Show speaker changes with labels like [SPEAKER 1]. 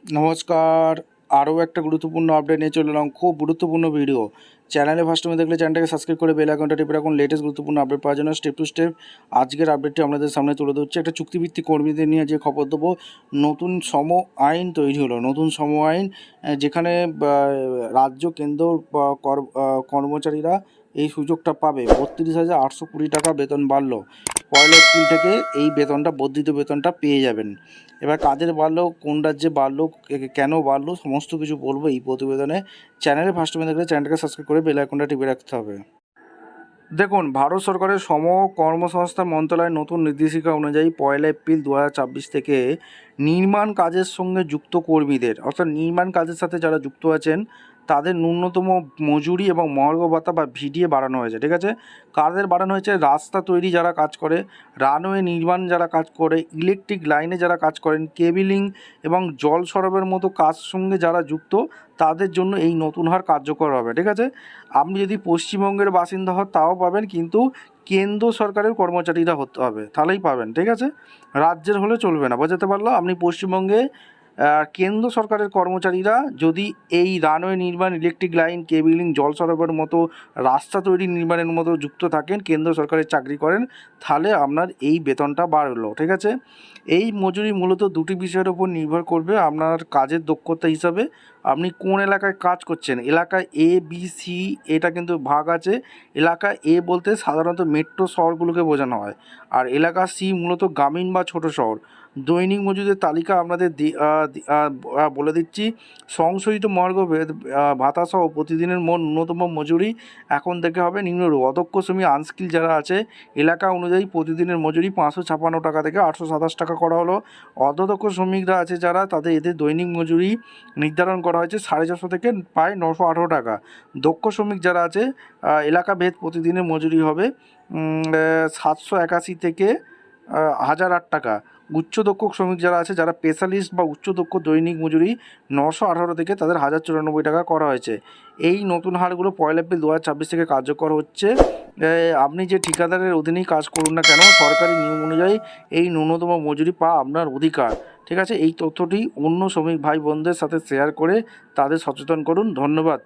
[SPEAKER 1] নমস্কার। আরও একটা গুরুত্বপূর্ণ আপডেট নিয়ে চলে এলাম, খুব গুরুত্বপূর্ণ ভিডিও। চ্যানেলে ফার্স্ট টাইম দেখলে চ্যানেলটাকে সাবস্ক্রাইব করে বেল আইকনটা টিপে রাখুন লেটেস্ট গুরুত্বপূর্ণ আপডেট পাওয়ার জন্য। স্টেপ টু স্টেপ আজকের আপডেটটি আপনাদের সামনে তুলে ধরছে। একটা চুক্তিভিত্তিক কর্মীদের নিয়ে যে খবর দেবো, নতুন শ্রম আইন তৈরি হলো। নতুন শ্রম আইন যেখানে রাজ্য কেন্দ্র কর্মচারীরা এই সুযোগটা পাবে। 32,820 টাকা বেতন বাড়লো। 1 এপ্রিল থেকে এই বেতনটা, বর্ধিত বেতনটা পেয়ে যাবেন। এবার কাদের বাড়লো, কোন রাজ্যে বাড়লো, কেন বাড়লো, সমস্ত কিছু বলবো এই প্রতিবেদনে। চ্যানেলে ফার্স্ট টাইম দেখলে চ্যানেলটাকে সাবস্ক্রাইব করে বেল আইকনটা টিপে রাখতে হবে। দেখুন, ভারত সরকারের শ্রম কর্মসংস্থান মন্ত্রণালয়ের নতুন নির্দেশিকা অনুযায়ী 1 এপ্রিল 2024 থেকে নির্মাণ কাজের সঙ্গে যুক্ত কর্মীদের, অর্থাৎ নির্মাণ কাজের সাথে যারা যুক্ত আছেন তাদের ন্যূনতম মজুরি এবং মহার্ঘ ভাতা বা ভিডিএ বাড়ানো হয়েছে। ঠিক আছে, কাদের বাড়ানো হয়েছে? রাস্তা তৈরি যারা কাজ করে, রানওয়ে নির্মাণ যারা কাজ করে, ইলেকট্রিক লাইনে যারা কাজ করেন, কেবিলিং এবং জল সরবরাহের মতো কাজ সঙ্গে যারা যুক্ত, তাদের জন্য এই নতুন হার কার্যকর হবে। ঠিক আছে, আপনি যদি পশ্চিমবঙ্গের বাসিন্দা হন তাও পাবেন, কিন্তু কেন্দ্র সরকারের কর্মচারীরা হতে হবে, তাহলেই পাবেন। ঠিক আছে, রাজ্যের হলে চলবে না। বোঝাতে পারলো? আপনি পশ্চিমবঙ্গে কেন্দ্র সরকারের কর্মচারীরা যদি এই রানওয়ে নির্মাণ, ইলেকট্রিক লাইন, কেবিলিং, জল সরবরাহের মতো, রাস্তা তৈরি নির্মাণের মতো যুক্ত থাকেন, কেন্দ্র সরকারের চাকরি করেন, তাহলে আপনার এই বেতনটা বাড়লো। ঠিক আছে, এই মজুরি মূলত দুটি বিষয়ের উপর নির্ভর করবে। আপনার কাজের দক্ষতা হিসাবে আপনি কোন এলাকায় কাজ করছেন। এলাকায় এ, বি, সি, এটা কিন্তু ভাগ আছে। এলাকা এ বলতে সাধারণত মেট্রো শহরগুলোকে বোঝানো হয়, আর এলাকা সি মূলত গ্রামীণ বা ছোট শহর। দৈনিক মজুরির তালিকা আপনাদের বলে দিচ্ছি। সংশোধিত মহার্ঘ ভাতা সহ প্রতিদিনের মোট ন্যূনতম মজুরি এখন থেকে হবে নিম্নরূপ। অদক্ষ শ্রমিক, আনস্কিল যারা আছে, এলাকা অনুযায়ী প্রতিদিনের মজুরি 556 টাকা থেকে 827 টাকা করা হলো। অর্ধদক্ষ শ্রমিকরা আছে যারা, এদের দৈনিক মজুরি নির্ধারণ করা হয়েছে 450 থেকে প্রায় 918 টাকা। দক্ষ শ্রমিক যারা আছে, এলাকা ভেদ প্রতিদিনের মজুরি হবে 781 থেকে 1008 টাকা। উচ্চ দক্ষ শ্রমিক যারা আছে, যারা স্পেশালিস্ট বা উচ্চ দক্ষ, দৈনিক মজুরি 918 থেকে তাদের 1094 টাকা করা হয়েছে। এই নতুন হারগুলো 1 এপ্রিল 2024 থেকে কার্যকর হচ্ছে। আপনি যে ঠিকাদারের অধীনেই কাজ করুন না কেন, সরকারি নিয়ম অনুযায়ী এই ন্যূনতম মজুরি পাওয়া আপনার অধিকার। ঠিক আছে, এই তথ্যটি অন্য শ্রমিক ভাই বোনদের সাথে শেয়ার করে তাদের সচেতন করুন। ধন্যবাদ।